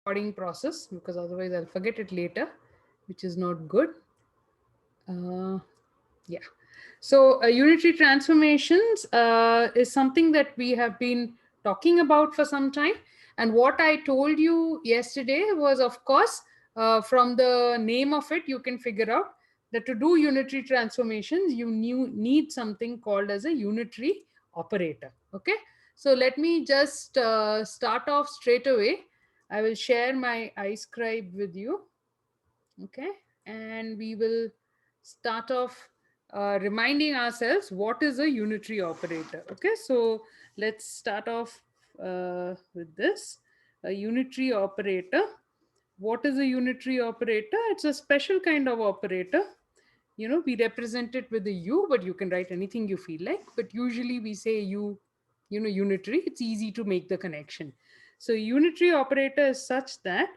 recording process, because otherwise I'll forget it later, which is not good. Yeah. So unitary transformations is something that we have been talking about for some time. And what I told you yesterday was, of course, from the name of it, you can figure out that to do unitary transformations, you need something called as a unitary operator. Okay. So let me just start off straight away. I will share my iScribe with you. Okay. And we will start off reminding ourselves what is a unitary operator. Okay, so let's start off with this. A unitary operator. What is a unitary operator? It's a special kind of operator. We represent it with a U, but you can write anything you feel like. But usually we say unitary. It's easy to make the connection. So unitary operator is such that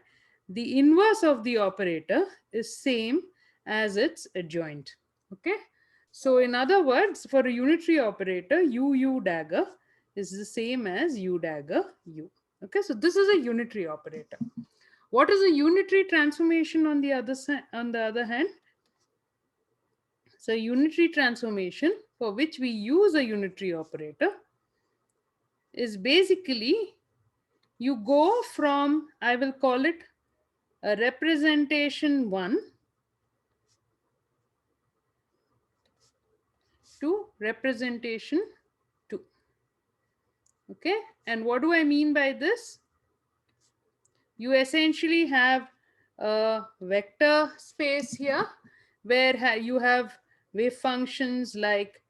the inverse of the operator is same as its adjoint. Okay. So in other words, for a unitary operator, U dagger is the same as U dagger U. Okay. So this is a unitary operator. What is a unitary transformation on the other hand? So unitary transformation for which we use a unitary operator is basically you go from, I will call it a representation 1 to representation 2. Okay, and what do I mean by this? You essentially have a vector space here where you have wave functions like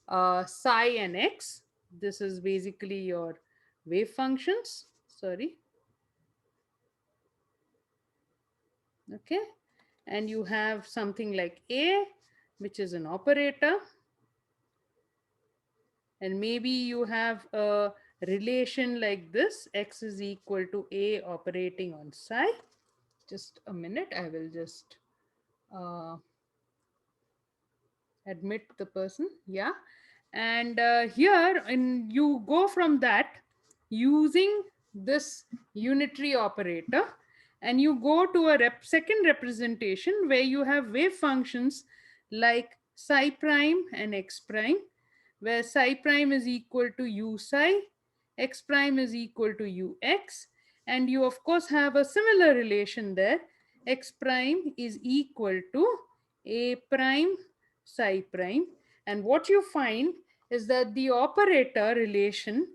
psi and x. This is basically your wave functions. Sorry. Okay, and you have something like a, which is an operator, and maybe you have a relation like this: x is equal to a operating on psi. Just a minute, I will just uh, admit the person. Yeah, and here, and you go from that using this unitary operator, and you go to a second representation where you have wave functions like psi prime and x prime, where psi prime is equal to u psi, x prime is equal to ux, and you of course have a similar relation there. X prime is equal to a prime psi prime, and what you find is that the operator relation,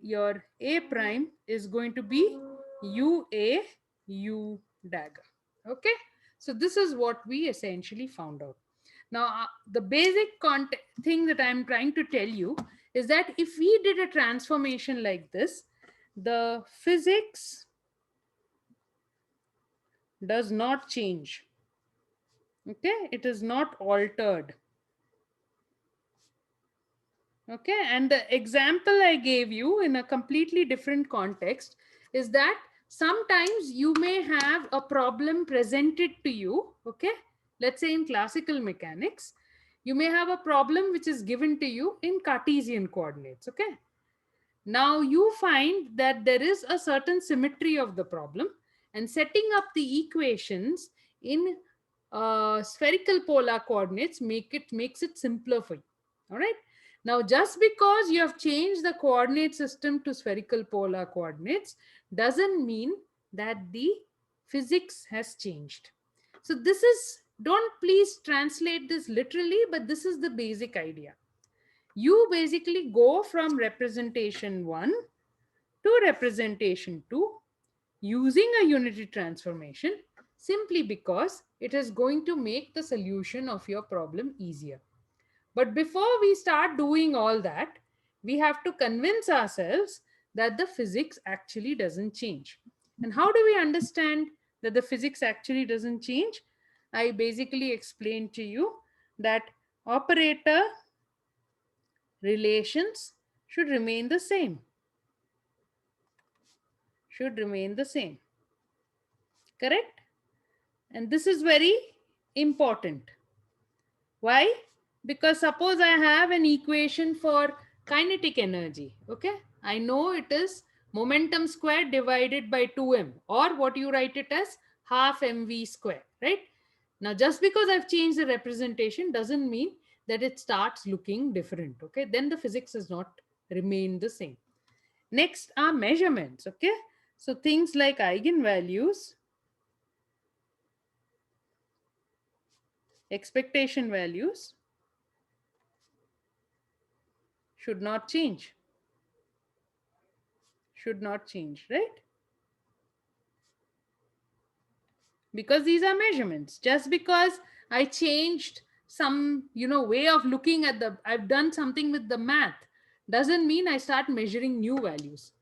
your a prime, is going to be ua u dagger. Okay, so this is what we essentially found out. Now the basic thing that I'm trying to tell you is that if we did a transformation like this, the physics does not change. Okay, it is not altered. Okay, and the example I gave you in a completely different context is that sometimes you may have a problem presented to you. Okay, let's say in classical mechanics, you may have a problem which is given to you in Cartesian coordinates. Okay, now you find that there is a certain symmetry of the problem, and setting up the equations in spherical polar coordinates makes it simpler for you. All right. Now, just because you have changed the coordinate system to spherical polar coordinates doesn't mean that the physics has changed. So this is, don't please translate this literally, but this is the basic idea. You basically go from representation 1 to representation 2 using a unitary transformation, simply because it is going to make the solution of your problem easier. But before we start doing all that, we have to convince ourselves that the physics actually doesn't change. And how do we understand that the physics actually doesn't change? I basically explained to you that operator relations should remain the same. Should remain the same. Correct? And this is very important. Why? Because suppose I have an equation for kinetic energy. Okay, I know it is Momentum square divided by 2m, or what you write it as half mv square, right? Now, just because I've changed the representation doesn't mean that it starts looking different, okay? Then the physics does not remain the same. Next are measurements, okay? So things like eigenvalues, expectation values should not change, right? Because these are measurements. Just because I changed some, way of looking at I've done something with the math, doesn't mean I start measuring new values.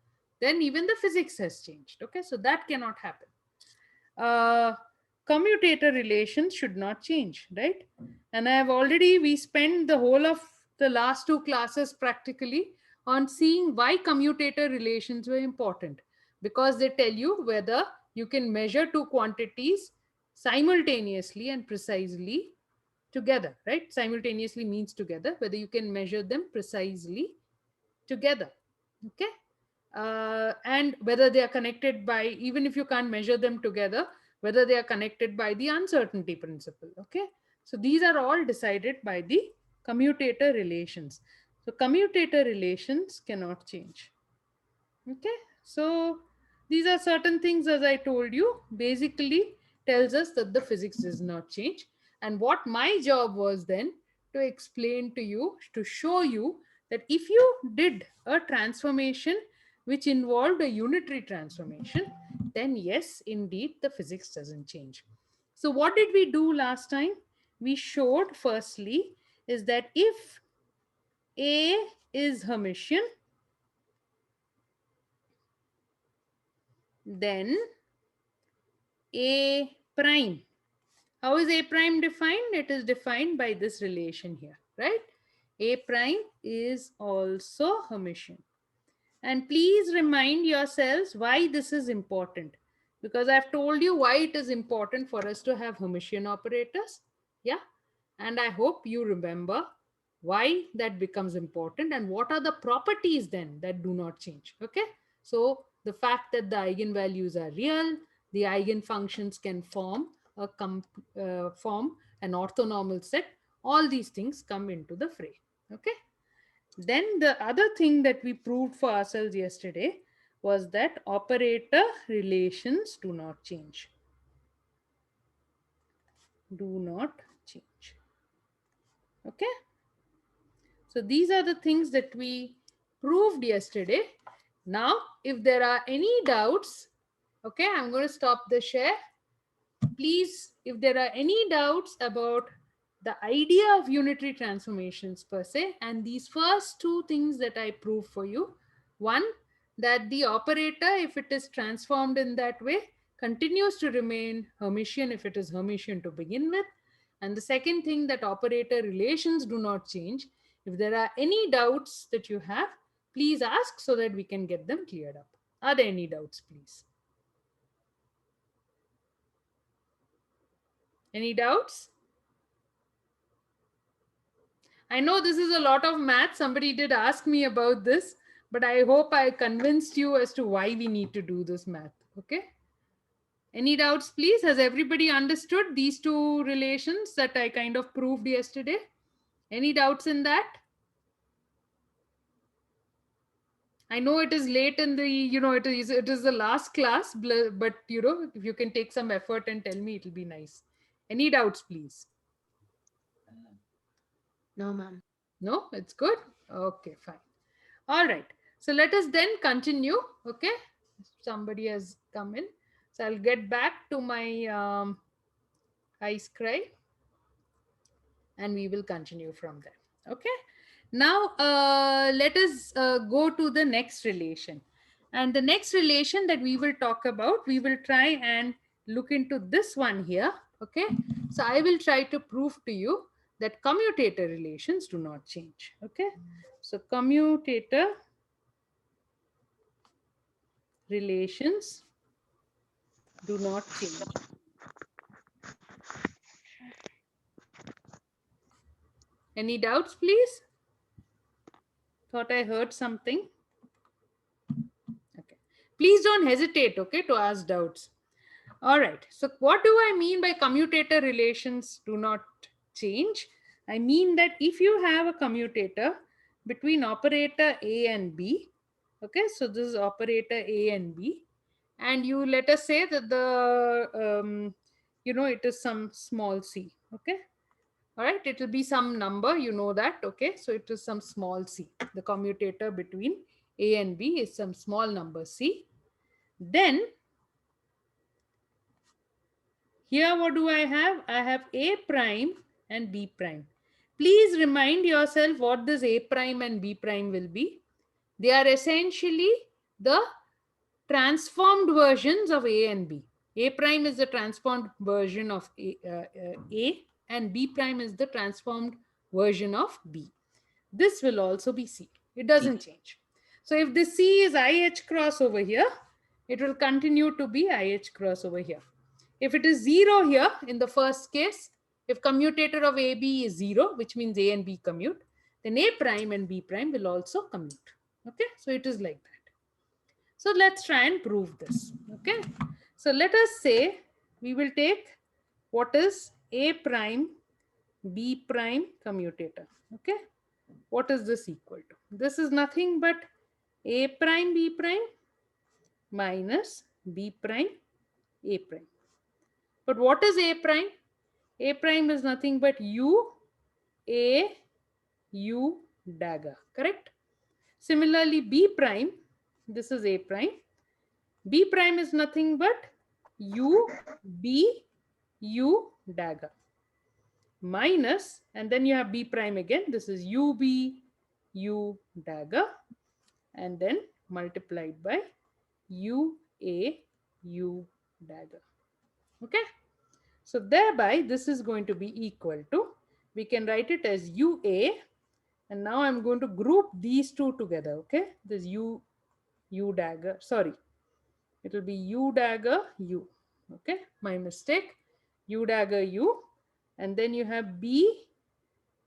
Then even the physics has changed, okay? So that cannot happen. uh, Commutator relations should not change, right? And I have already, we spent the whole of the last two classes practically on seeing why commutator relations were important, because they tell you whether you can measure two quantities simultaneously and precisely together, right? Simultaneously means together, whether you can measure them precisely together, okay? And whether they are connected by, even if you can't measure them together, whether they are connected by the uncertainty principle, okay? So these are all decided by the commutator relations. So commutator relations cannot change, okay? So these are certain things, as I told you, basically tells us that the physics does not change. And what my job was then to explain to you, to show you that if you did a transformation which involved a unitary transformation, then yes, indeed the physics doesn't change. So what did we do last time? We showed firstly is that if A is Hermitian, then A prime. How is A prime defined? It is defined by this relation here, right? A prime is also Hermitian. And please remind yourselves why this is important, because I've told you why it is important for us to have Hermitian operators. Yeah. And I hope you remember why that becomes important and what are the properties then that do not change. Okay. So the fact that the eigenvalues are real, the eigenfunctions can form form an orthonormal set, all these things come into the fray. Okay. Then the other thing that we proved for ourselves yesterday was that operator relations do not change. Do not change. Okay. So these are the things that we proved yesterday. Now, if there are any doubts, okay, I'm going to stop the share. Please, if there are any doubts about the idea of unitary transformations per se, and these first two things that I proved for you, one, that the operator, if it is transformed in that way, continues to remain Hermitian if it is Hermitian to begin with. And the second thing, that operator relations do not change. If there are any doubts that you have, please ask so that we can get them cleared up. Are there any doubts, please? Any doubts? I know this is a lot of math. Somebody did ask me about this, but I hope I convinced you as to why we need to do this math. Okay. Any doubts, please? Has everybody understood these two relations that I kind of proved yesterday? Any doubts in that? I know it is late in the, it is the last class, but if you can take some effort and tell me, it'll be nice. Any doubts, please? No, ma'am. No, it's good. Okay, fine. All right. So let us then continue. Okay. Somebody has come in. So I'll get back to my ice cry and we will continue from there. Okay. Now let us go to the next relation. And the next relation that we will talk about, we will try and look into this one here. Okay. So I will try to prove to you that commutator relations do not change. Okay. So commutator relations do not change. Any doubts, please? Thought I heard something. Okay. Please don't hesitate, okay, to ask doubts. All right. So what do I mean by commutator relations do not change? I mean that if you have a commutator between operator A and B, okay, so this is operator A and B, and you let us say that it is some small c, okay, all right, it will be some number, you know that, okay, so it is some small c. The commutator between A and B is some small number c. Then here, what do I have? I have A prime and B prime. Please remind yourself what this A prime and B prime will be. They are essentially the transformed versions of A and B. A prime is the transformed version of A and B prime is the transformed version of B. This will also be C. It doesn't change. So if this C is IH cross over here, it will continue to be IH cross over here. If it is 0 here in the first case, if commutator of AB is 0, which means A and B commute, then A prime and B prime will also commute. Okay, so it is like that. So let's try and prove this. Okay, so let us say we will take what is A prime B prime commutator. Okay, what is this equal to? This is nothing but A prime B prime minus B prime A prime. But what is A prime? A prime is nothing but U A U dagger, correct? Similarly, B prime, this is A prime. B prime is nothing but U B U dagger minus, and then you have B prime again. This is U B U dagger, and then multiplied by U A U dagger. Okay. So thereby, this is going to be equal to, we can write it as UA, and now I'm going to group these two together, okay? This U dagger, sorry, it will be U dagger U, okay? My mistake, U dagger U, and then you have B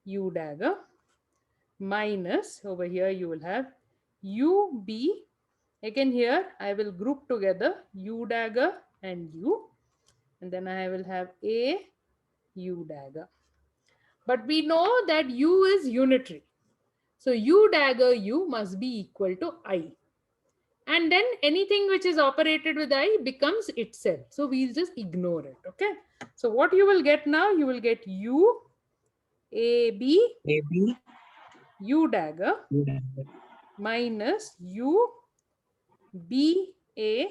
U dagger minus, over here you will have U B, again here I will group together U dagger and U, and then I will have A U dagger. But we know that U is unitary. So U dagger U must be equal to I. And then anything which is operated with I becomes itself. So we'll just ignore it. Okay. So what you will get now, you will get U A B U dagger minus U B A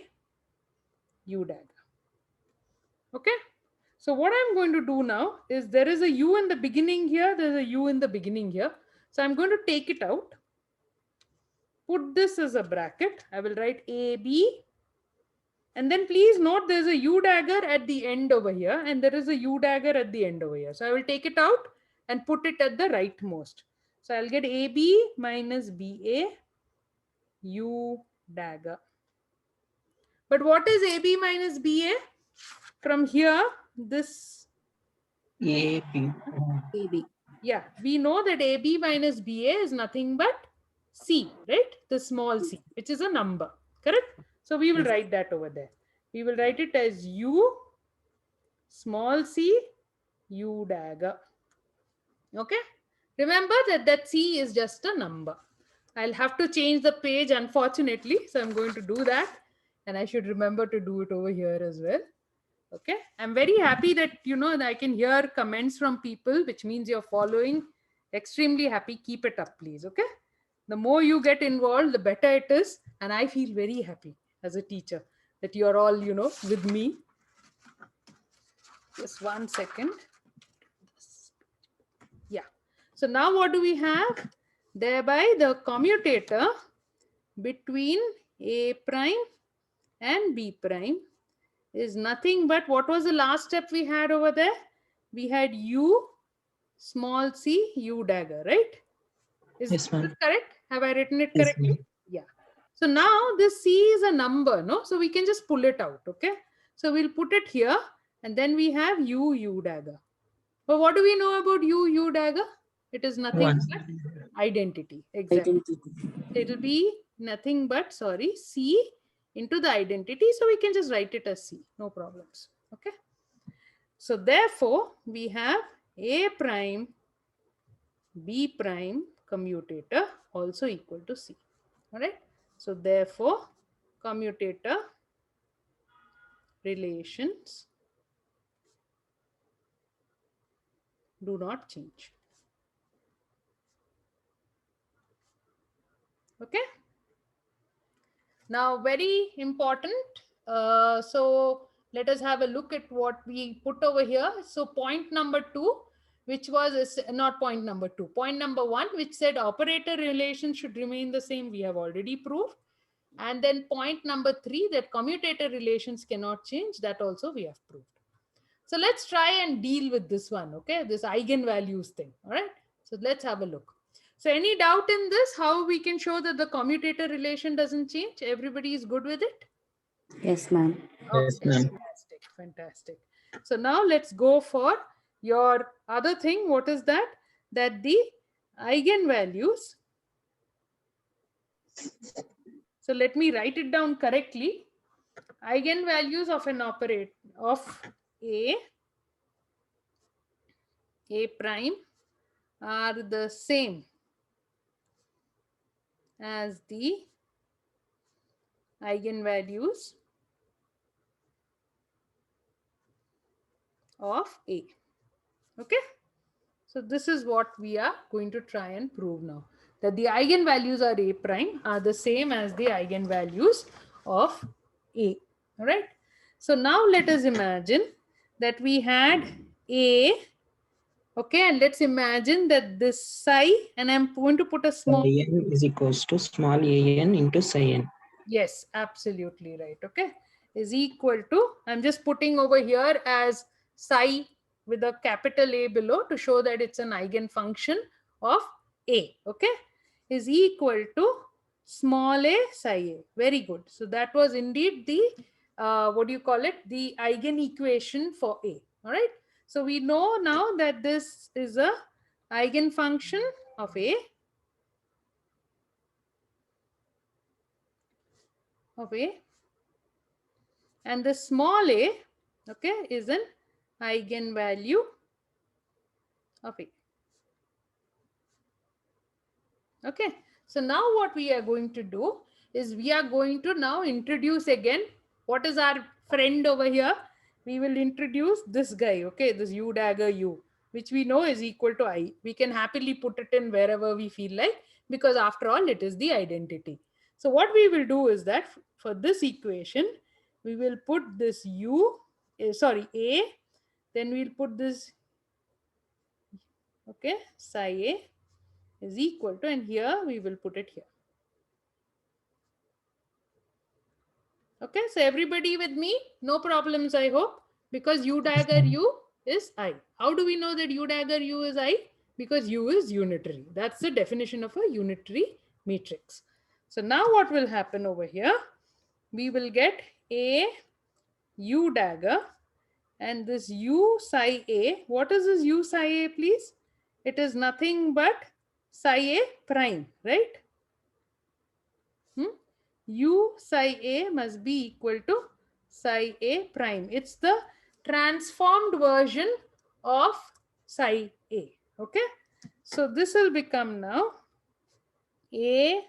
U dagger. Okay. So what I'm going to do now is there is a U in the beginning here. There's a U in the beginning here. So I'm going to take it out. Put this as a bracket. I will write AB. And then please note there's a U dagger at the end over here. And there is a U dagger at the end over here. So I will take it out and put it at the rightmost. So I'll get AB minus BA U dagger. But what is AB minus BA? From here, this AB. AB. Yeah, we know that AB minus BA is nothing but C, right? The small c, which is a number, correct? So we will write that over there. We will write it as U small c U dagger. Okay. Remember that C is just a number. I'll have to change the page, unfortunately. So I'm going to do that. And I should remember to do it over here as well. Okay. I'm very happy that, that I can hear comments from people, which means you're following. Extremely happy. Keep it up, please. Okay. The more you get involved, the better it is. And I feel very happy as a teacher that you're all, with me. Just 1 second. Yeah. So now what do we have? Thereby the commutator between A prime and B prime is nothing but, what was the last step we had over there? We had U small c U dagger, right? Is this correct? Have I written it correctly? Yeah. So now this C is a number, no? So we can just pull it out, okay? So we'll put it here, and then we have U dagger. But what do we know about U dagger? It is nothing but identity. Exactly. It will be nothing but, C into the identity. So we can just write it as C, no problems. Okay. So therefore, we have A prime, B prime commutator also equal to C. All right. So therefore, commutator relations do not change. Okay. Now, very important. So let us have a look at what we put over here. So point number 2, which was not point number 2, point number 1, which said operator relations should remain the same. We have already proved. And then point number 3, that commutator relations cannot change. That also we have proved. So let's try and deal with this one. Okay, this eigenvalues thing. All right. So let's have a look. So any doubt in this, how we can show that the commutator relation doesn't change? Everybody is good with it? Yes, ma'am. Okay, Yes, ma'am. fantastic, fantastic. So now let's go for your other thing. What is that? That the eigenvalues. So let me write it down correctly. Eigenvalues of an operator of A prime are the same as the eigenvalues of A. Okay. So this is what we are going to try and prove now. That the eigenvalues are A prime are the same as the eigenvalues of A. All right. So now let us imagine that we had A. Okay. And let's imagine that this psi, and I'm going to put a small. n is equals to small a n into psi n. Yes, absolutely right. Okay. Is equal to, I'm just putting over here as psi with a capital A below to show that it's an eigenfunction of A. Okay. Is equal to small a psi A. Very good. So that was indeed the, what do you call it? The eigenequation for A. All right. So we know now that this is a eigenfunction of A. And the small a, okay, is an eigenvalue of A. Okay. So now what we are going to do is we are going to now introduce again, what is our friend over here? We will introduce this guy, okay, this u dagger u, which we know is equal to I. We can happily put it in wherever we feel like, because after all, it is the identity. So what we will do is that for this equation, we will put this u, A, then we'll put this, okay, psi A is equal to, and here we will put it here. Okay, so everybody with me? No problems, I hope, because u dagger u is I. How do we know that u dagger u is I? Because u is unitary. That's the definition of a unitary matrix. So now what will happen over here? We will get A u dagger, and this u psi A. What is this u psi A, please? It is nothing but psi A prime, right? U psi A must be equal to psi A prime. It's the transformed version of psi A. Okay. So this will become now A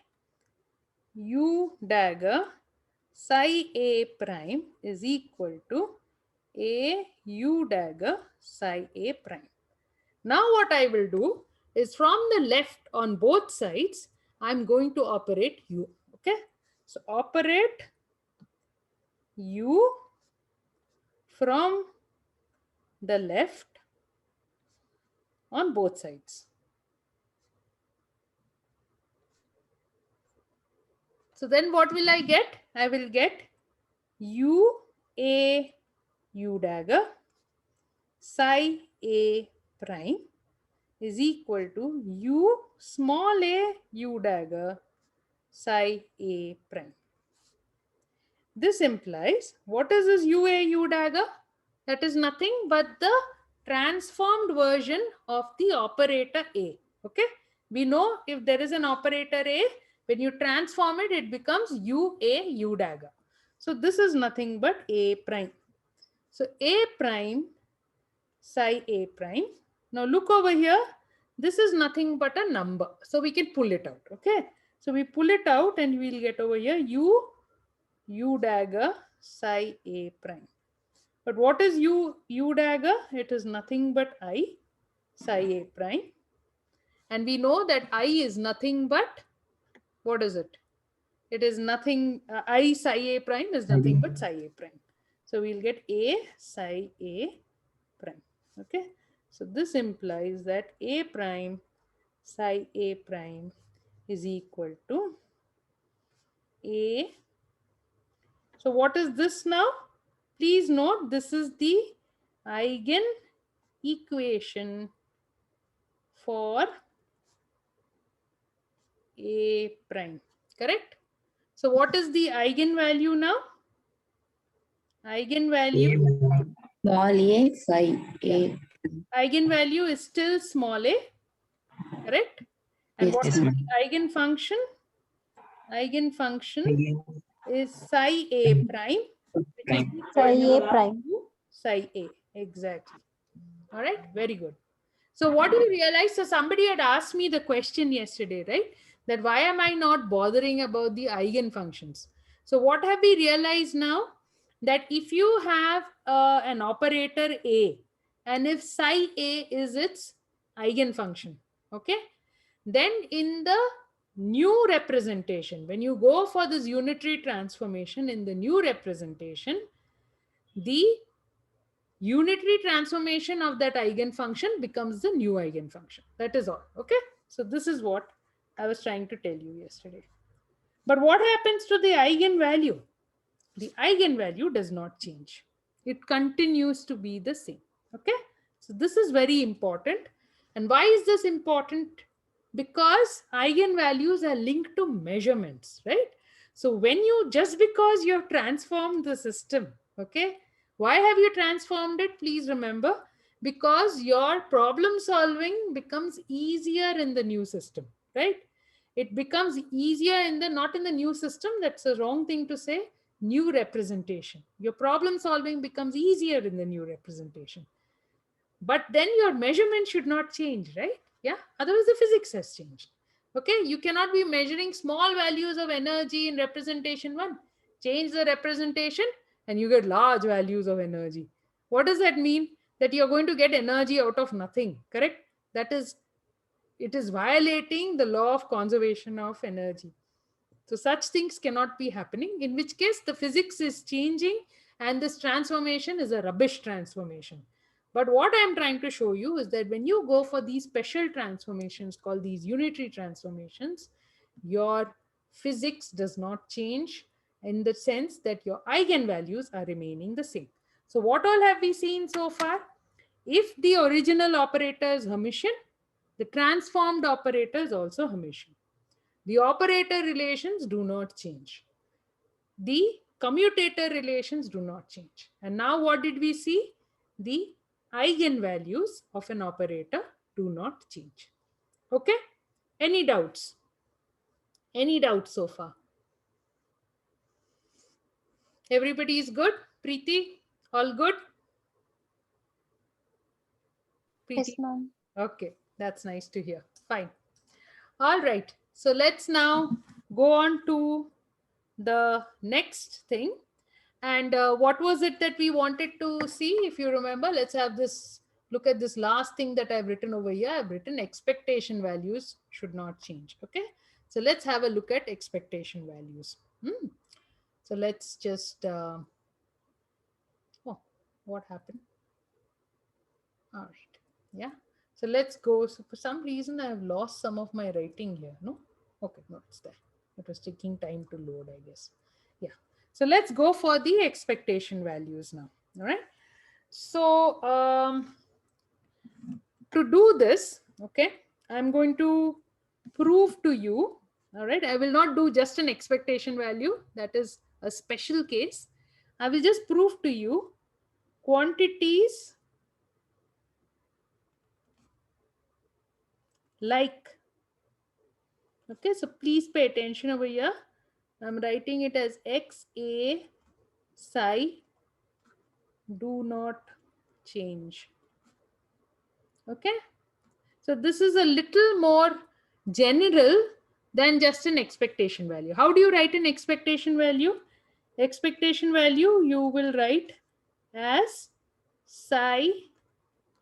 u dagger psi A prime is equal to A u dagger psi A prime. Now what I will do is from the left on both sides, I'm going to operate u. Okay. So operate u from the left on both sides. So then what will I get? I will get u A u dagger psi A prime is equal to u small a u dagger psi A prime. This implies, what is this UA U dagger? That is nothing but the transformed version of the operator A. Okay. We know if there is an operator A, when you transform it, it becomes UA U dagger. So this is nothing but A prime. So A prime psi A prime. Now look over here. This is nothing but a number. So we can pull it out. Okay. So we pull it out and we'll get over here U dagger psi A prime. But what is U dagger? It is nothing but I psi A prime. And we know that I is nothing but, what is it? It is nothing, I psi A prime is nothing but psi A prime. So we'll get A psi A prime. Okay. So this implies that A prime psi A prime is equal to A. So what is this now? Please note this is the eigen equation for A prime. Correct? So what is the eigenvalue now? Eigenvalue. Small a psi a. Eigenvalue is still small a. Correct? And what Yes, is ma'am. the eigenfunction? Eigenfunction is psi a prime, which is equal Psi to A prime. psi a. Exactly. All right. Very good. So what do you realize? So somebody had asked me the question yesterday, right? That why am I not bothering about the eigenfunctions? So what have we realized now? That if you have an operator A, and if psi A is its eigenfunction, okay, then in the new representation, when you go for this unitary transformation in the new representation, the unitary transformation of that eigenfunction becomes the new eigenfunction. That is all. Okay. So this is what I was trying to tell you yesterday. But what happens to the eigenvalue? The eigenvalue does not change. It continues to be the same. Okay. So this is very important. And why is this important? Because eigenvalues are linked to measurements, right? So when you, just because you have transformed the system, okay, why have you transformed it? Please remember, because your problem solving becomes easier in the new system, right? It becomes easier in the, not in the new system, that's a wrong thing to say, new representation. Your problem solving becomes easier in the new representation. But then your measurement should not change, right? Yeah, otherwise the physics has changed. Okay, you cannot be measuring small values of energy in representation 1. Change the representation and you get large values of energy. What does that mean? That you're going to get energy out of nothing, correct? That is, it is violating the law of conservation of energy. So such things cannot be happening, in which case the physics is changing and this transformation is a rubbish transformation. But what I'm trying to show you is that when you go for these special transformations called these unitary transformations, your physics does not change in the sense that your eigenvalues are remaining the same. So what all have we seen so far? If the original operator is Hermitian, the transformed operator is also Hermitian. The operator relations do not change. The commutator relations do not change. And now what did we see? The eigenvalues of an operator do not change. Okay? Any doubts? Any doubts so far? Everybody is good? Preeti? All good? Preeti? Yes, ma'am. Okay, that's nice to hear. Fine. All right. So let's now go on to the next thing. And what was it that we wanted to see? If you remember, let's have this, look at this last thing that I've written over here. I've written expectation values should not change. Okay. So let's have a look at expectation values. So let's just, oh, what happened? All right. Yeah. So let's go. So for some reason, I've lost some of my writing here. No? Okay. No, it's there. It was taking time to load, I guess. Yeah. So let's go for the expectation values now. All right. So to do this, okay, I'm going to prove to you. All right. I will not do just an expectation value. That is a special case. I will just prove to you quantities like, okay, so please pay attention over here. I'm writing it as XA psi do not change. Okay. So this is a little more general than just an expectation value. How do you write an expectation value? Expectation value you will write as psi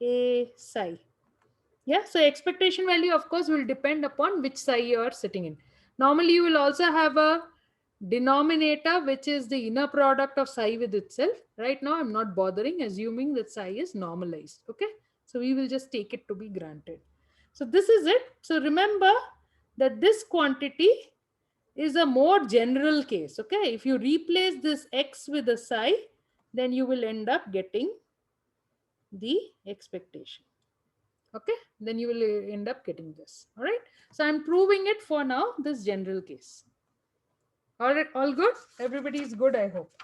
a psi. Yeah, so expectation value of course will depend upon which psi you are sitting in. Normally you will also have a denominator which is the inner product of psi with itself. Right now I'm not bothering, assuming that psi is normalized. Okay, so we will just take it to be granted. So this is it. So remember that this quantity is a more general case. Okay, if you replace this x with a psi, then you will end up getting the expectation. Okay, then you will end up getting this. All right, so I'm proving it for now, this general case. All right, all good, everybody is good, I hope.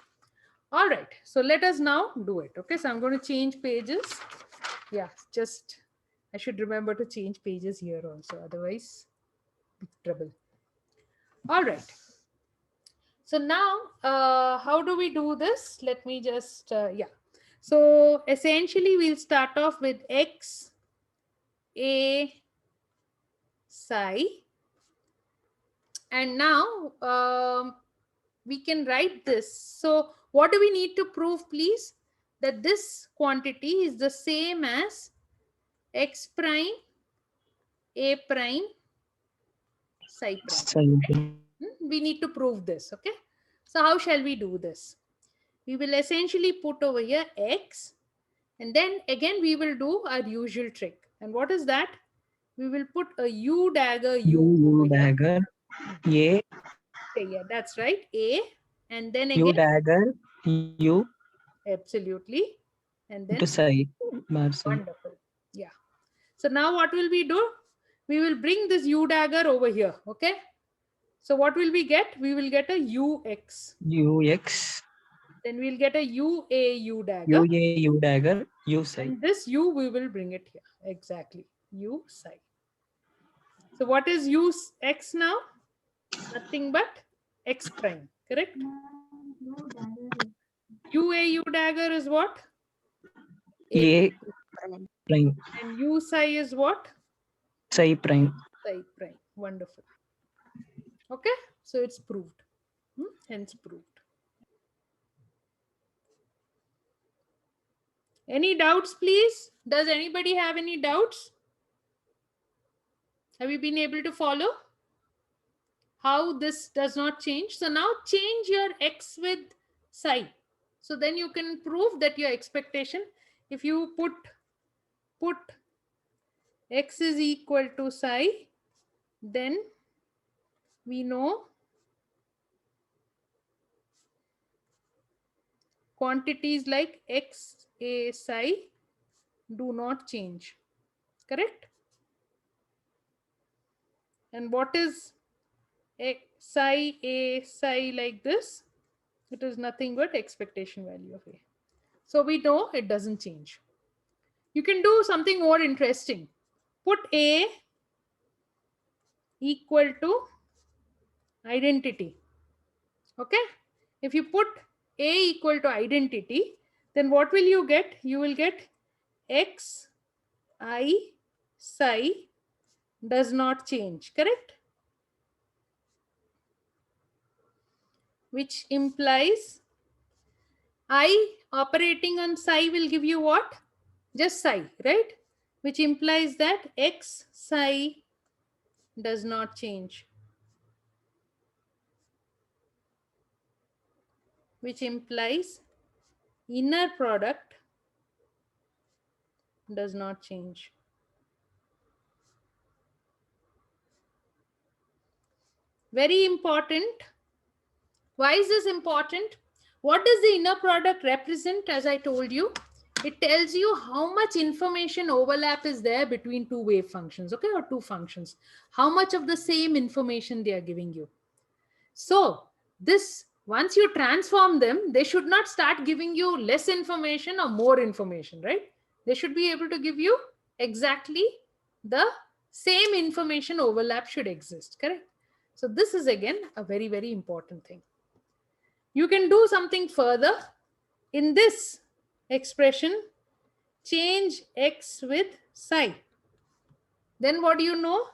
All right, so let us now do it. Okay, so I'm going to change pages. Yeah, just I should remember to change pages here also, otherwise big trouble. All right, so now how do we do this? Let me just yeah, so essentially we'll start off with x a psi, and now we can write this. So what do we need to prove, please? That this quantity is the same as x prime a prime psi prime. Psi. We need to prove this. Okay, so how shall we do this? We will essentially put over here x, and then again we will do our usual trick. And what is that? We will put a u dagger u over U here. dagger A Okay, yeah, that's right, a, and then U again dagger U absolutely, and into then psi bar psi. wonderful. Yeah. So now what will we do? We will bring this u dagger over here. Okay. So what will we get? We will get a ux. UX Then we'll get a u dagger. U dagger U psi. And this u we will bring it here. Exactly. U psi. So what is u x now? Nothing but x prime. Correct? U dagger is what? A prime And u psi is what? psi prime. Psi prime. Wonderful. Okay. So it's proved. Hence proved. Any doubts, please? Does anybody have any doubts? Have you been able to follow how this does not change? So now change your x with psi. So then you can prove that your expectation, if you put x is equal to psi, then we know quantities like x a psi do not change. Correct? And what is psi a psi like this? It is nothing but expectation value of a. So we know it doesn't change. You can do something more interesting. Put a equal to identity. Okay. If you put a equal to identity, then what will you get? You will get x I psi does not change. Correct? Which implies I operating on psi will give you what? Just psi, right? Which implies that x psi does not change. Which implies inner product does not change. Very important. Why is this important? What does the inner product represent? As I told you, it tells you how much information overlap is there between two wave functions, okay, or two functions. How much of the same information they are giving you. So this, once you transform them, they should not start giving you less information or more information, right? They should be able to give you exactly the same information overlap should exist, correct? So this is again a very, very important thing. You can do something further. In this expression, change x with psi. Then what do you know?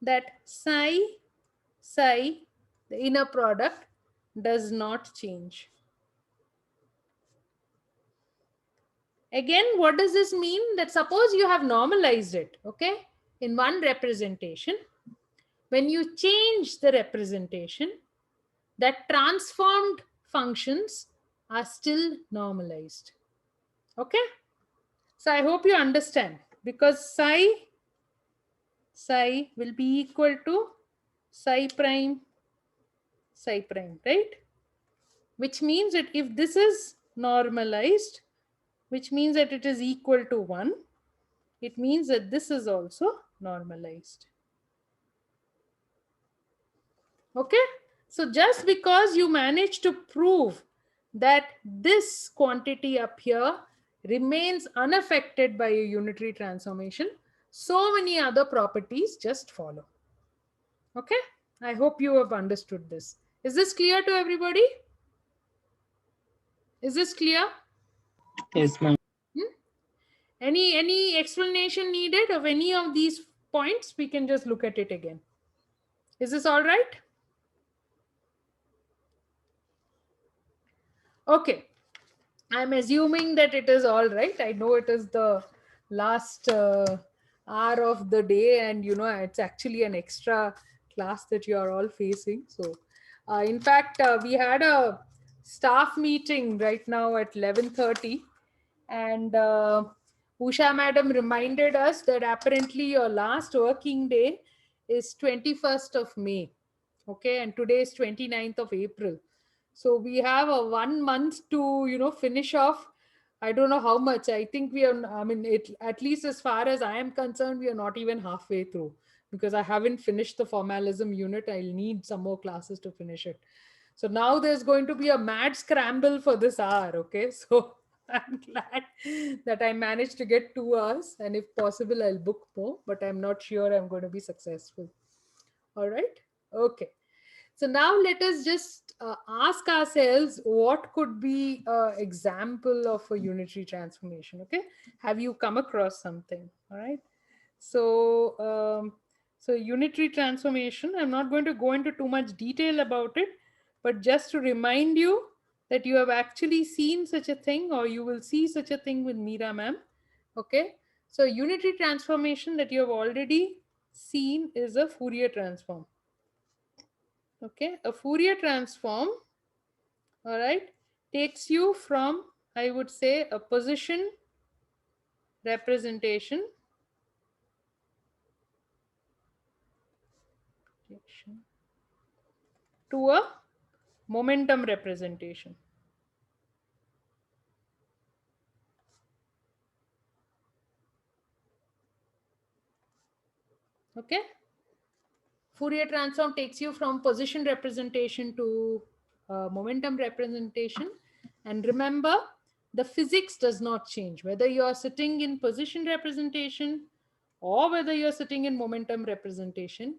That psi, the inner product, does not change. Again, what does this mean? That suppose you have normalized it, okay, in one representation. When you change the representation, that transformed functions are still normalized. Okay? So I hope you understand, because psi will be equal to psi prime, right? Which means that if this is normalized, which means that it is equal to 1, it means that this is also normalized. Okay? So just because you manage to prove that this quantity up here remains unaffected by a unitary transformation, so many other properties just follow. Okay? I hope you have understood this. Is this clear to everybody? Is this clear? Yes, ma'am. Any explanation needed of any of these points? We can just look at it again. Is this all right? Okay. I'm assuming that it is all right. I know it is the last hour of the day, and it's actually an extra class that you are all facing. So, in fact, we had a staff meeting right now at 11:30, and Usha madam reminded us that apparently your last working day is 21st of May. Okay, and today is 29th of April. So we have a 1 month to finish off. I don't know how much. I think we are, I mean, it, at least as far as I am concerned, we are not even halfway through, because I haven't finished the formalism unit. I'll need some more classes to finish it. So now there's going to be a mad scramble for this hour. Okay, so I'm glad that I managed to get 2 hours, and if possible I'll book more, but I'm not sure I'm going to be successful. All right. Okay. So now let us just ask ourselves, what could be an example of a unitary transformation? Okay, have you come across something? All right. So, so unitary transformation, I'm not going to go into too much detail about it, but just to remind you that you have actually seen such a thing, or you will see such a thing with Meera ma'am. Okay. So unitary transformation that you have already seen is a Fourier transform. Okay, a Fourier transform, all right, takes you from, I would say, a position representation to a momentum representation. Okay, Fourier transform takes you from position representation to momentum representation. And remember, the physics does not change whether you are sitting in position representation or whether you're sitting in momentum representation.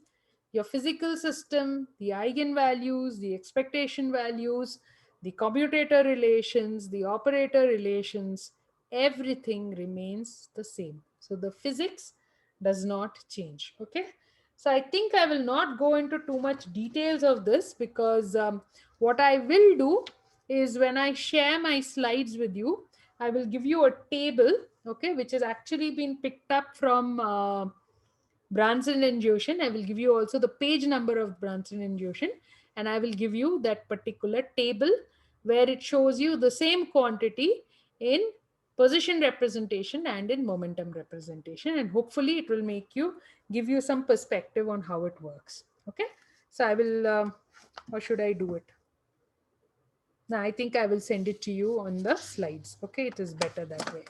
Your physical system, the eigenvalues, the expectation values, the commutator relations, the operator relations, everything remains the same. So the physics does not change. Okay. So I think I will not go into too much details of this, because what I will do is, when I share my slides with you, I will give you a table, okay, which has actually been picked up from Branson and Joshin. I will give you also the page number of Branson and Joshin, and I will give you that particular table where it shows you the same quantity in position representation and in momentum representation, and hopefully it will make you, give you some perspective on how it works. Okay, so I will, or should I do it? Now I think I will send it to you on the slides. Okay, it is better that way.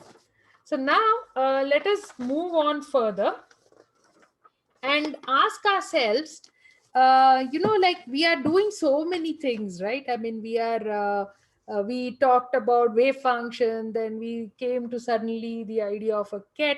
So now let us move on further and ask ourselves, like, we are doing so many things, right? I mean, we talked about wave function, then we came to suddenly the idea of a ket,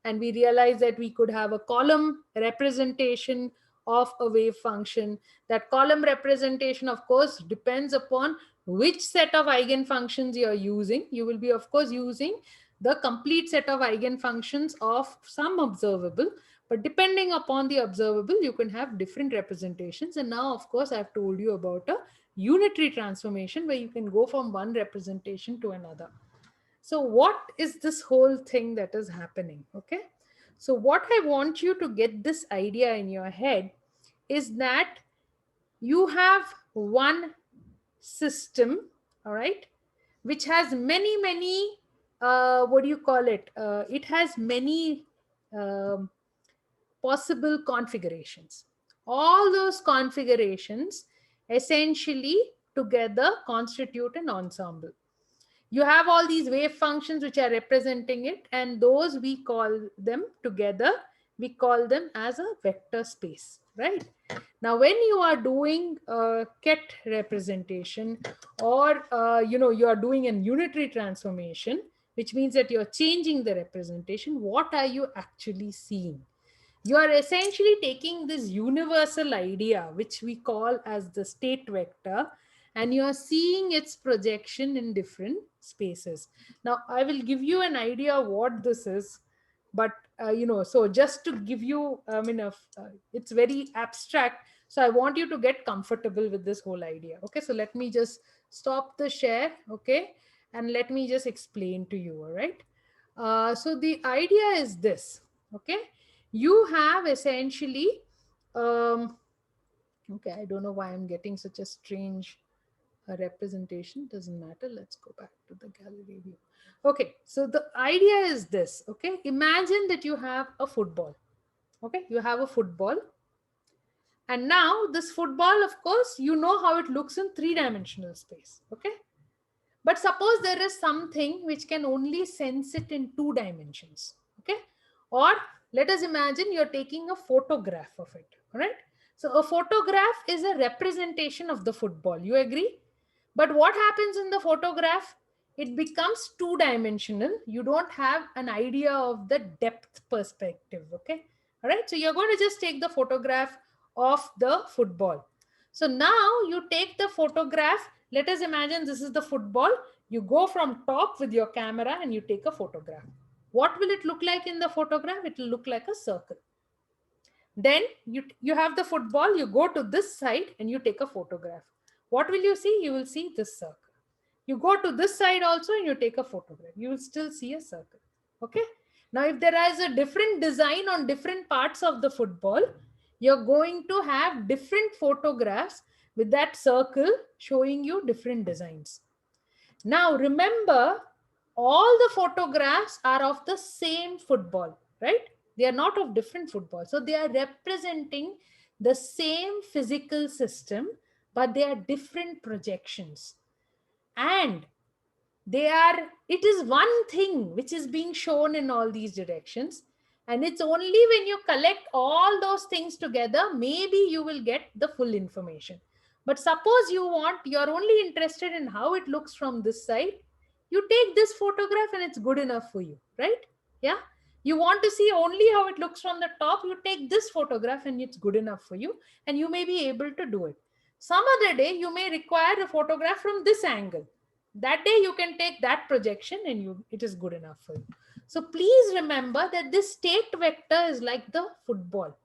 and we realized that we could have a column representation of a wave function. That column representation, of course, depends upon which set of eigenfunctions you are using. You will be, of course, using the complete set of eigenfunctions of some observable, but depending upon the observable, you can have different representations. And now, of course, I've told you about a unitary transformation where you can go from one representation to another. So what is this whole thing that is happening? Okay. So what I want you to get this idea in your head is that you have one system, all right, which has many, what do you call it? It has many um, possible configurations. All those configurations essentially together constitute an ensemble. You have all these wave functions which are representing it, and those we call them together, we call them as a vector space, right? Now when you are doing a ket representation, or you are doing an unitary transformation, which means that you're changing the representation, what are you actually seeing? You are essentially taking this universal idea, which we call as the state vector, and you are seeing its projection in different spaces. Now, I will give you an idea of what this is, but so just to give you, it's very abstract. So I want you to get comfortable with this whole idea. Okay, so let me just stop the share, okay, and let me just explain to you, all right? So the idea is this, okay? You have essentially, okay, I don't know why I'm getting such a strange representation. Doesn't matter. Let's go back to the gallery view. Okay, so the idea is this, okay? Imagine that you have a football, okay? You have a football. And now this football, of course, you know how it looks in three-dimensional space, okay? But suppose there is something which can only sense it in 2 dimensions, okay? Or let us imagine you're taking a photograph of it, all right? So a photograph is a representation of the football, you agree? But what happens in the photograph? It becomes 2 dimensional. You don't have an idea of the depth perspective, okay? All right, so you're going to just take the photograph of the football. So now you take the photograph. Let us imagine this is the football. You go from top with your camera and you take a photograph. What will it look like in the photograph? It will look like a circle. Then you have the football, you go to this side and you take a photograph. What will you see? You will see this circle. You go to this side also and you take a photograph. You will still see a circle. Okay. Now, if there is a different design on different parts of the football, you're going to have different photographs with that circle showing you different designs. Now, remember, all the photographs are of the same football, right? They are not of different football. So they are representing the same physical system, but they are different projections. And it is one thing which is being shown in all these directions. And it's only when you collect all those things together, maybe you will get the full information. But suppose you're only interested in how it looks from this side, you take this photograph and it's good enough for you, right? Yeah. You want to see only how it looks from the top, you take this photograph and it's good enough for you, and you may be able to do it. Some other day, you may require a photograph from this angle. That day you can take that projection and it is good enough for you. So please remember that this state vector is like the football,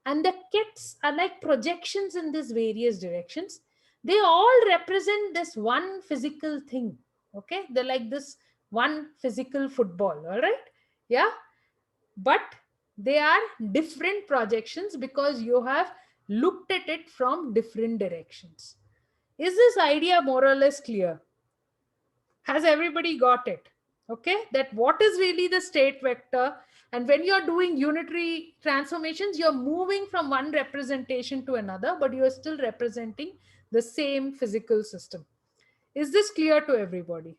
and the kets are like projections in these various directions. They all represent this one physical thing. Okay, they're like this one physical football. All right, yeah, but they are different projections because you have looked at it from different directions. Is this idea more or less clear? Has everybody got it? Okay, that what is really the state vector? And when you're doing unitary transformations, you're moving from one representation to another, but you're still representing the same physical system. Is this clear to everybody?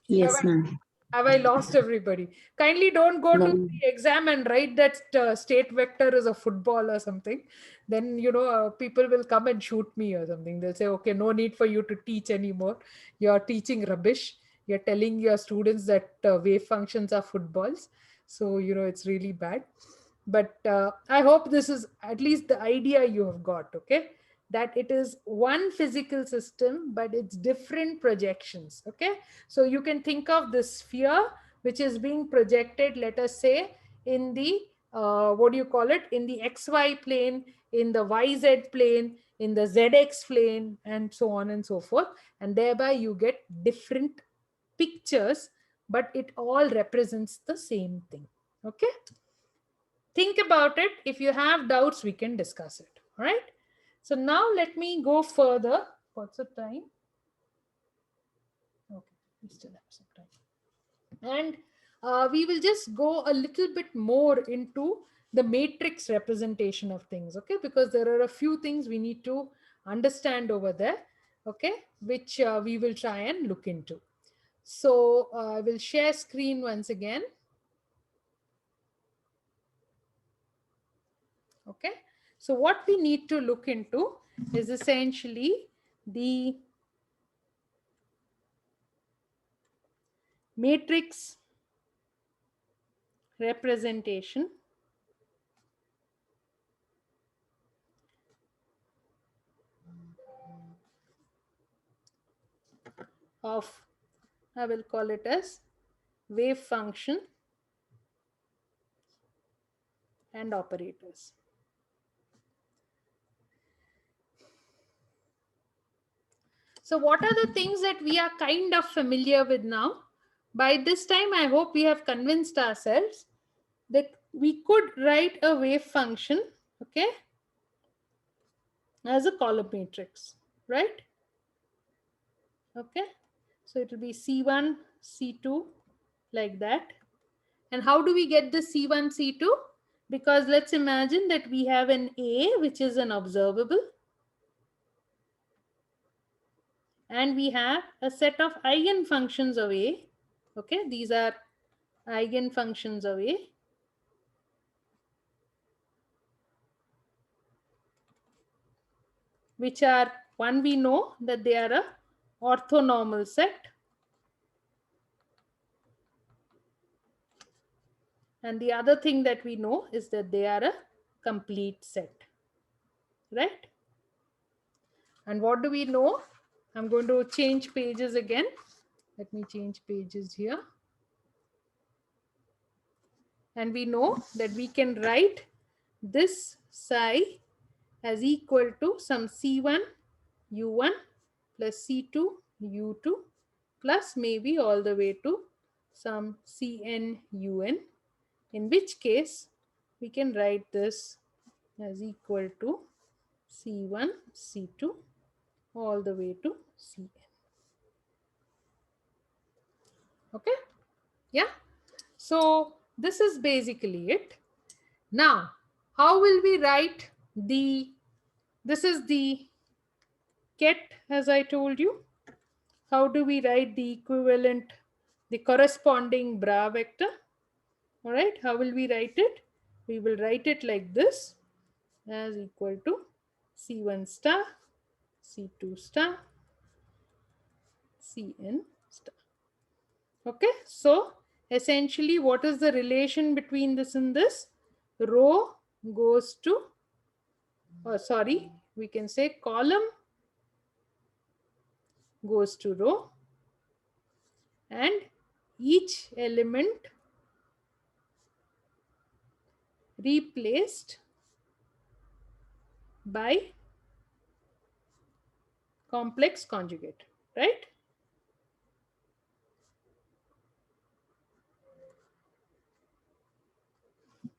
Yes, ma'am. Have I lost everybody? Kindly don't go No. to the exam and write that state vector is a football or something. Then, people will come and shoot me or something. They'll say, okay, no need for you to teach anymore. You're teaching rubbish. You're telling your students that wave functions are footballs. So, it's really bad. But I hope this is at least the idea you have got, okay? that it is one physical system, but it's different projections. Okay, so you can think of this sphere which is being projected, let us say, in the what do you call it, in the xy plane, in the yz plane, in the zx plane, and so on and so forth, and thereby you get different pictures, but it all represents the same thing. Okay, think about it. If you have doubts, we can discuss it. All right, so now let me go further. What's the time? Okay, we still have some time. And we will just go a little bit more into the matrix representation of things. Okay, because there are a few things we need to understand over there. Okay, which we will try and look into. So I will share screen once again. Okay, so what we need to look into is essentially the matrix representation of, I will call it as, wave function and operators. So what are the things that we are kind of familiar with now? By this time, I hope we have convinced ourselves that we could write a wave function, okay, as a column matrix, right? Okay, so it will be C1, C2, like that. And how do we get the C1, C2? Because let's imagine that we have an A, which is an observable, and we have a set of eigenfunctions of A. Okay, these are eigenfunctions of A, which are, one, we know that they are a orthonormal set, and the other thing that we know is that they are a complete set, right? And what do we know? I'm going to change pages again. Let me change pages here. And we know that we can write this psi as equal to some C1 U1 plus C2 U2 plus maybe all the way to some Cn Un, in which case we can write this as equal to C1 C2 all the way to Cn. Okay, yeah, so this is basically it. Now how will we write the, this is the ket, as I told you. How do we write the equivalent, the corresponding bra vector? All right, how will we write it? We will write it like this, as equal to C1 star, C2 star, Cn star. Okay, so essentially what is the relation between this and this? Rho goes to, or sorry, we can say column goes to row, and each element replaced by complex conjugate, right?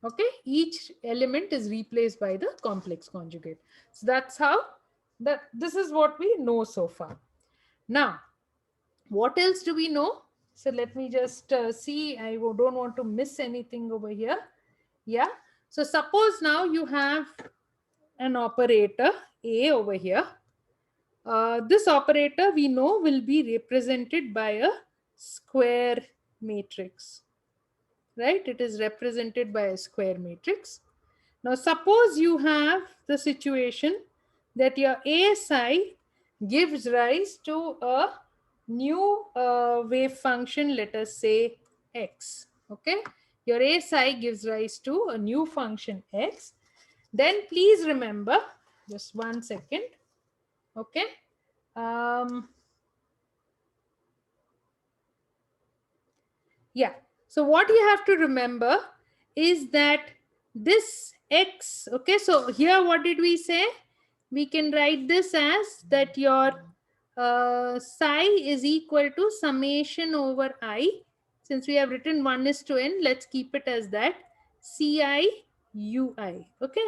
Okay, each element is replaced by the complex conjugate. So that's how, that this is what we know so far. Now what else do we know? So let me just see, I don't want to miss anything over here. Yeah, so suppose now you have an operator A over here. This operator we know will be represented by a square matrix, right? It is represented by a square matrix. Now suppose you have the situation that your A psi gives rise to a new wave function, let us say x. Okay, your A psi gives rise to a new function x. Then please remember, just one second. Okay. Um, yeah. So what you have to remember is that this x, okay, so here what did we say? We can write this as that your psi is equal to summation over I. Since we have written 1 is to n, let's keep it as that, ci ui. Okay.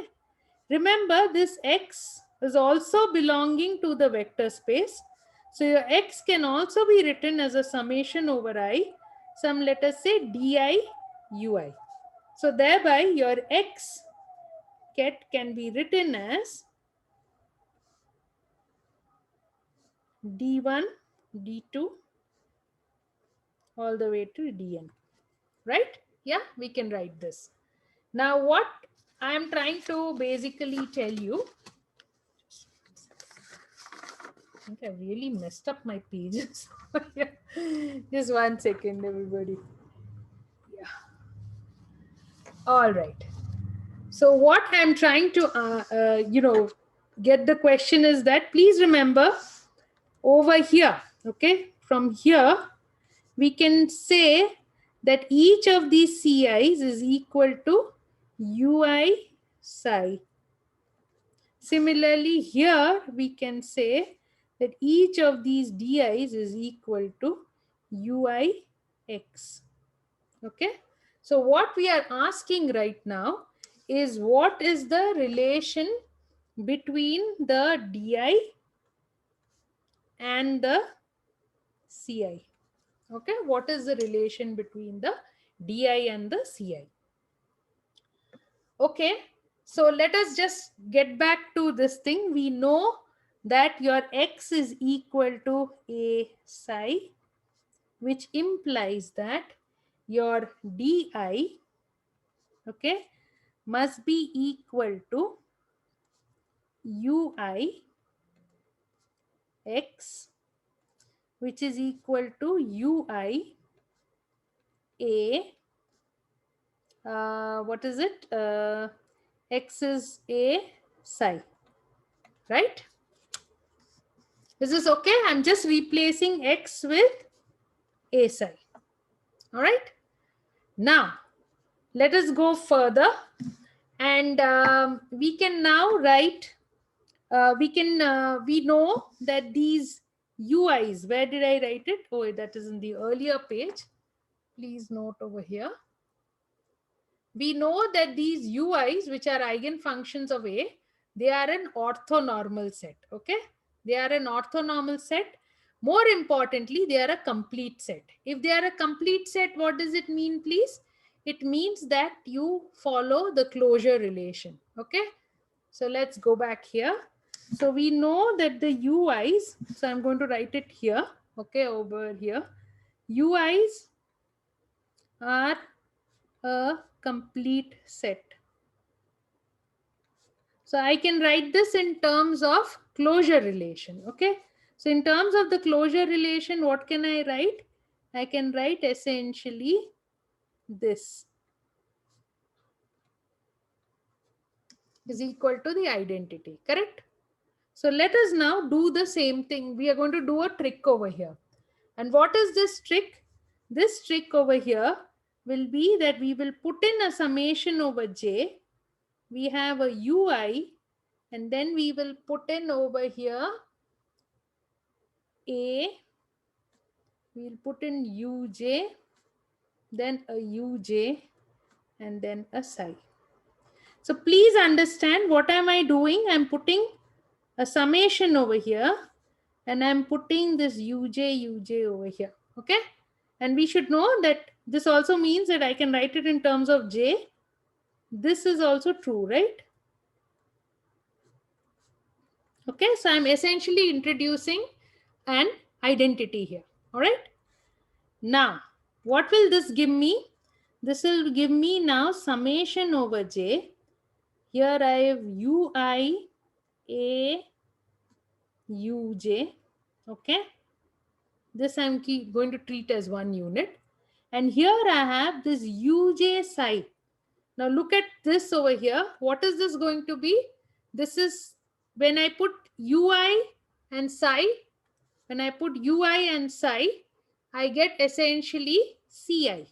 Remember, this x is also belonging to the vector space. So your x can also be written as a summation over I. Some, let us say, di ui. So thereby your x ket can be written as d1, d2, all the way to dn. Right? Yeah, we can write this. Now what I am trying to basically tell you, I think I really messed up my pages. Yeah. Just 1 second, everybody. Yeah. All right. So what I'm trying to, get the question is that please remember over here, okay, from here, we can say that each of these CIs is equal to UI psi. Similarly, here we can say that each of these DIs is equal to UIX. Okay. So what we are asking right now is what is the relation between the DI and the CI. Okay. What is the relation between the DI and the CI? Okay. So let us just get back to this thing. We know that your X is equal to A psi, which implies that your DI, okay, must be equal to ui x, which is equal to ui a, what is it, x is a psi, right? Is this okay? I'm just replacing x with a psi. All right, now let us go further, and we can now write, we know that these ui's, where did I write it? Oh, that is in the earlier page. Please note over here. We know that these ui's, which are eigenfunctions of A, they are an orthonormal set. Okay, they are an orthonormal set. More importantly, they are a complete set. If they are a complete set, what does it mean, please? It means that you follow the closure relation. Okay, so let's go back here. So we know that the ui's, so I'm going to write it here, okay, over here. Ui's are a complete set. So I can write this in terms of closure relation. Okay. So in terms of the closure relation, what can I write? I can write essentially this is equal to the identity. Correct? So let us now do the same thing. We are going to do a trick over here. And what is this trick? This trick over here will be that we will put in a summation over j. We have a ui, and then we will put in over here a, we'll put in uj, then a uj, and then a psi. So please understand, what am I doing? I'm putting a summation over here, and I'm putting this uj over here. Okay, and we should know that this also means that I can write it in terms of j. This is also true, right? Okay, so I'm essentially introducing an identity here. All right, now what will this give me? This will give me now summation over j. Here I have ui a uj. Okay, this I'm going to treat as one unit, and here I have this uj psi. Now look at this over here. What is this going to be? This is when I put ui and psi, when I put ui and psi, I get essentially ci.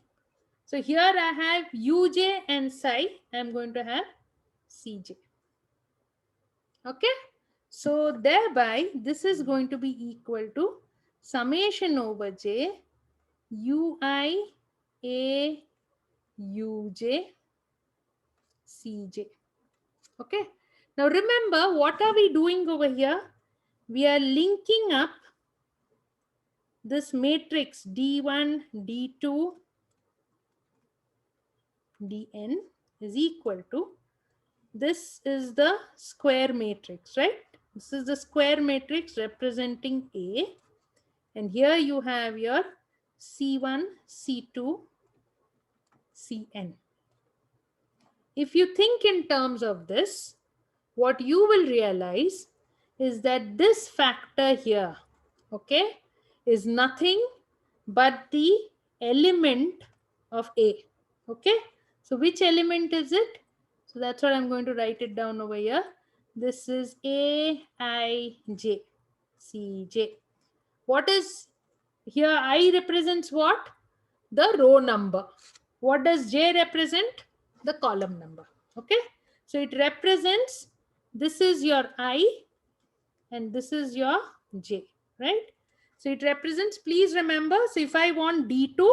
So here I have uj and psi, I'm going to have cj. Okay, so thereby this is going to be equal to summation over j ui a uj cj. Okay, now remember, what are we doing over here? We are linking up this matrix d1 d2 dn is equal to, this is the square matrix, right? This is the square matrix representing A, and here you have your C1, C2, Cn. If you think in terms of this, what you will realize is that this factor here, okay, is nothing but the element of A. Okay, so which element is it? So that's what I'm going to write it down over here. This is A, I, J, C, J. What is here? I represents what? The row number. What does J represent? The column number. Okay, so it represents, this is your I and this is your J, right? So it represents, please remember, so if I want D2,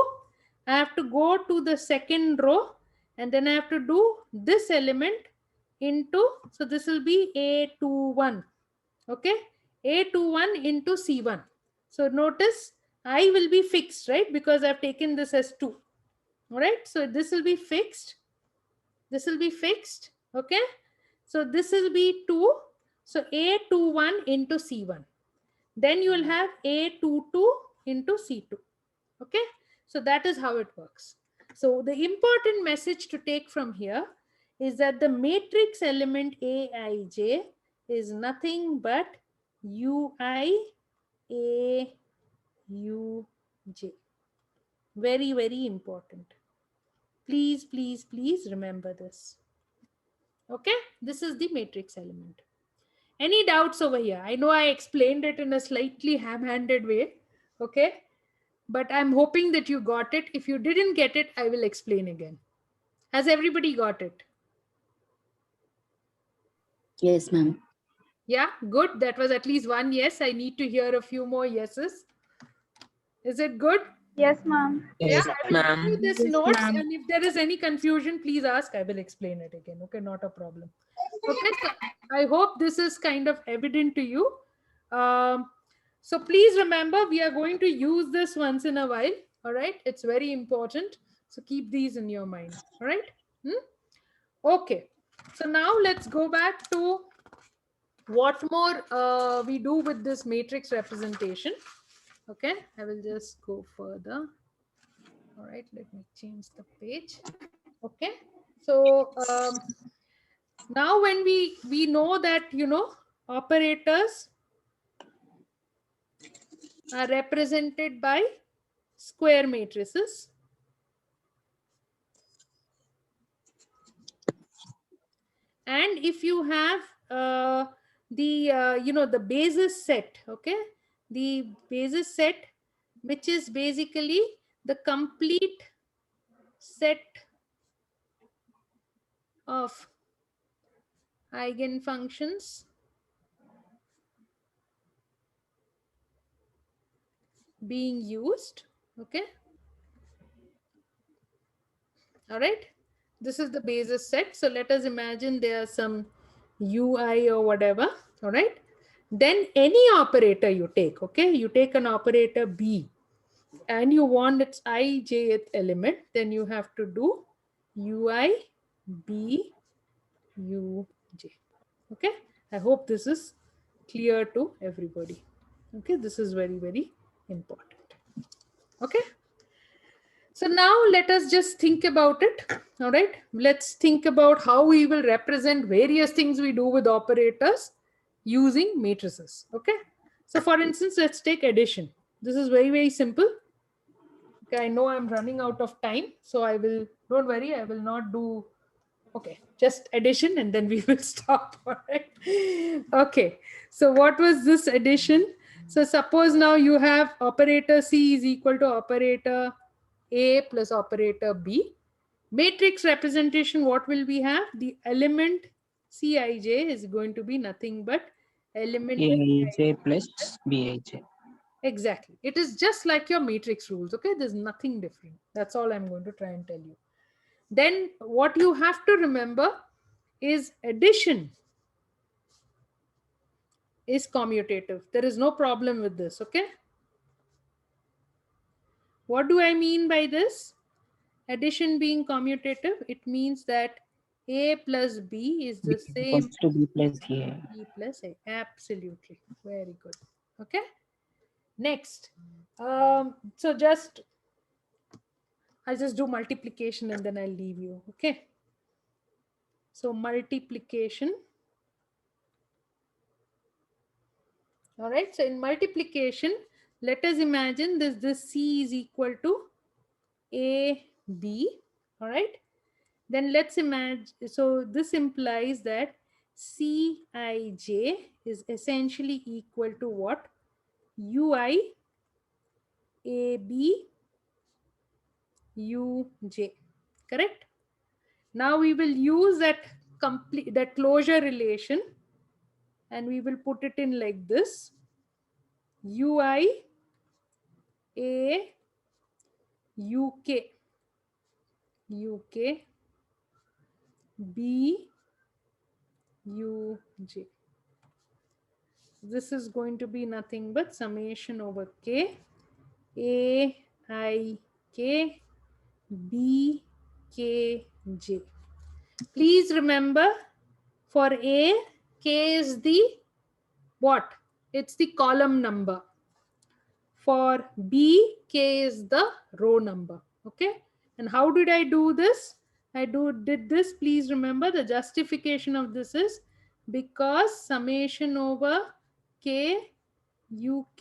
I have to go to the second row and then I have to do this element into, so this will be A21, okay? A21 into C1. So notice I will be fixed, right? Because I've taken this as 2, all right? So this will be fixed. This will be fixed, okay? So this will be 2. So A21 into C1. Then you will have A22 into C2. Okay, so that is how it works. So the important message to take from here is that the matrix element Aij is nothing but Ui A Uj. Very, very important. Please, please, please remember this. Okay, this is the matrix element. Any doubts over here? I know I explained it in a slightly ham-handed way. Okay, but I'm hoping that you got it. If you didn't get it, I will explain again. Has everybody got it? Yes, ma'am. Yeah, good. That was at least one yes. I need to hear a few more yeses. Is it good? Yes, ma'am. Yeah, Yes, I will give you ma'am. this Yes, notes, ma'am. and if there is any confusion, please ask. I will explain it again. Okay, not a problem. Okay, so I hope this is kind of evident to you. So please remember, we are going to use this once in a while. All right, it's very important. So keep these in your mind. All right. Okay. So now let's go back to what more we do with this matrix representation. Okay, I will just go further. All right, let me change the page. Okay, so now when we know that, you know, operators are represented by square matrices, and if you have you know, the basis set, okay, the basis set, which is basically the complete set of eigenfunctions being used. Okay, all right, this is the basis set. So let us imagine there are some ui or whatever. All right, then any operator you take, okay, you take an operator b and you want its ijth element, then you have to do ui b uj. Okay, I hope this is clear to everybody. Okay, this is very, very important. Okay, so now let us just think about it. All right, let's think about how we will represent various things we do with operators using matrices. Okay, so for instance, let's take addition. This is very, very simple. Okay, I know I'm running out of time, so I will, don't worry, I will not do Okay, just addition and then we will stop. All right. Okay, so what was this addition? So suppose now you have operator C is equal to operator A plus operator B. Matrix representation, what will we have? The element Cij is going to be nothing but element Aij plus Bij. exactly. It is just like your matrix rules. Okay, there's nothing different. That's all I'm going to try and tell you. Then what you have to remember is addition is commutative. There is no problem with this. Okay, what do I mean by this? Addition being commutative, it means that A plus B is B the equals same to B plus A. B plus A. Absolutely. Very good. Okay. Next. So just I'll just do multiplication and then I'll leave you. Okay. So multiplication. All right. So in multiplication, let us imagine this C is equal to AB. All right. Then let's imagine. So this implies that Cij is essentially equal to what? Ui AB Uj. Correct? Now we will use that closure relation and we will put it in like this. Ui A UK UK B Uj. This is going to be nothing but summation over K A I K B K J. Please remember, for A, K is the what? It's the column number. For B, K is the row number. Okay. And how did I do this? Did this. Please remember the justification of this is because summation over K UK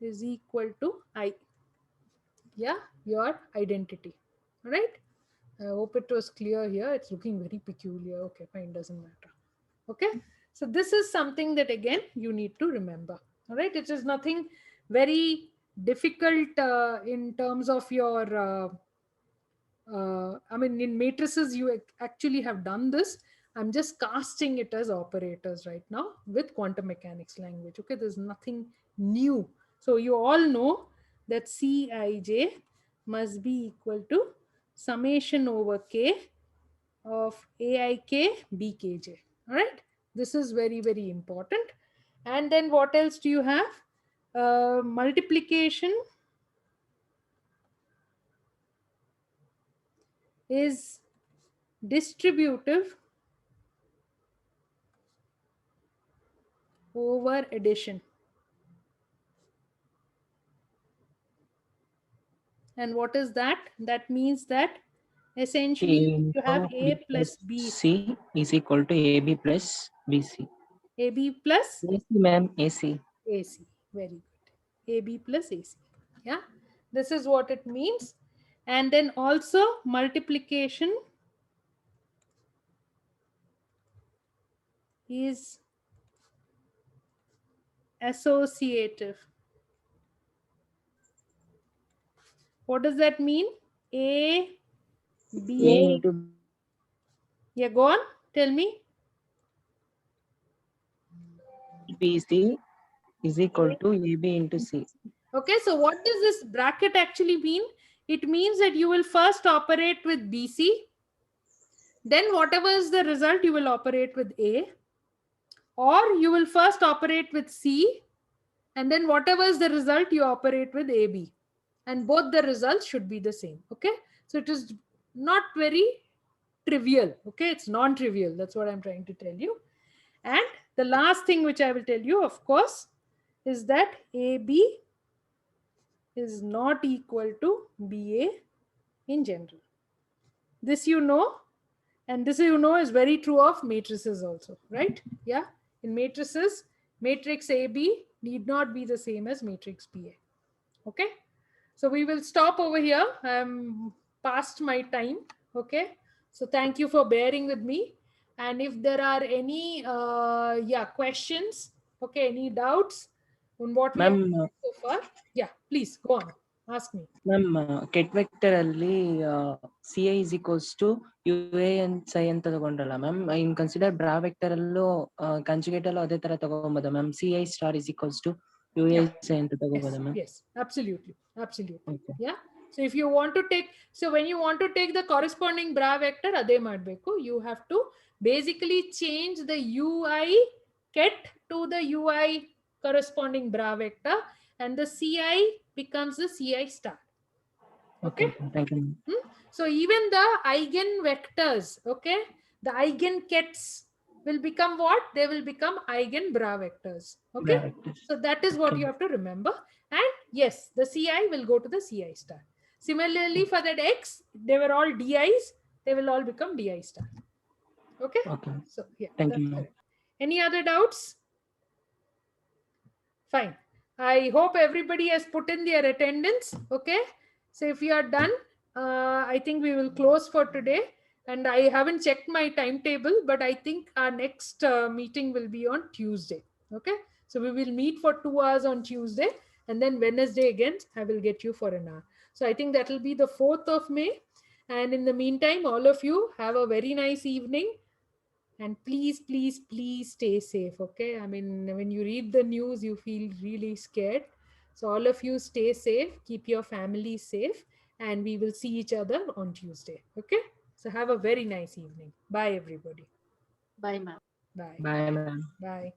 is equal to I. Yeah, your identity. All right. I hope it was clear here. It's looking very peculiar. Okay, fine, doesn't matter. Okay, so this is something that again you need to remember. All right, it is nothing very difficult in terms of your I mean, in matrices, you actually have done this. I'm just casting it as operators right now with quantum mechanics language. Okay, there's nothing new. So you all know that Cij must be equal to summation over K of AIK BKJ. All right, this is very, very important. And then what else do you have? Multiplication is distributive over addition. And what is that? That means that A essentially you have into A B plus plus B, C is equal to AB plus BC. AB plus AC, ma'am, AC. AC. Very good. AB plus AC. Yeah, this is what it means. And then also multiplication is associative. What does that mean? A, A B. into Yeah, go on. Tell me. BC is equal to AB into C. Okay, so what does this bracket actually mean? It means that you will first operate with BC, then whatever is the result, you will operate with A, or you will first operate with C, and then whatever is the result, you operate with AB. And both the results should be the same. Okay, so it is not very trivial. Okay, it's non-trivial. That's what I'm trying to tell you. And the last thing which I will tell you, of course, is that AB is not equal to BA in general. This you know, and this you know is very true of matrices also, right? Yeah, in matrices, matrix AB need not be the same as matrix BA. Okay, so we will stop over here. I'm past my time. Okay, So thank you for bearing with me. And if there are any questions, okay, any doubts on what we have ma'am done so far, yeah, please go on. Ask me. Ma'am ket vector ಅಲ್ಲಿ C I is equals to U A N psi ಅಂತ ತಗೊಂಡ್ರಲ್ಲ ma'am, in consider bra vector ಅಲ್ಲೂ conjugate ಅಲ್ಲೂ ಅದೇ ತರ ತಗೊಂಬೋದ ma'am? C I star is equals to U A Yeah. Psi ಅಂತ Yes, ತಗೋಬೋದ ma'am? yes, absolutely, absolutely. Okay Yeah. So if you want to take, so when you want to take the corresponding bra vector, ade madbeku, you have to basically change the ui ket to the ui corresponding bra vector, and the ci becomes the ci star. Okay Okay. Thank you ma'am. So even the eigenvectors, okay, the eigenkets will become what? They will become eigenbra vectors. Okay. So that is what Okay. you have to remember. And yes, the ci will go to the ci star. Similarly, for that x, they were all di's, they will all become di star. Okay. Okay. So yeah, Thank you, that's ma'am. correct. Any other doubts? Fine. I hope everybody has put in their attendance. Okay. So if you are done, I think we will close for today. And I haven't checked my timetable, but I think our next meeting will be on Tuesday. Okay. So we will meet for 2 hours on Tuesday. And then Wednesday again, I will get you for an hour. So I think that will be the 4th of May. And in the meantime, all of you have a very nice evening. And please, please, please stay safe. Okay. I mean, when you read the news, you feel really scared. So, all of you stay safe, keep your family safe, and we will see each other on Tuesday. Okay. So, have a very nice evening. Bye, everybody. Bye, ma'am. Bye. Bye, ma'am. Bye.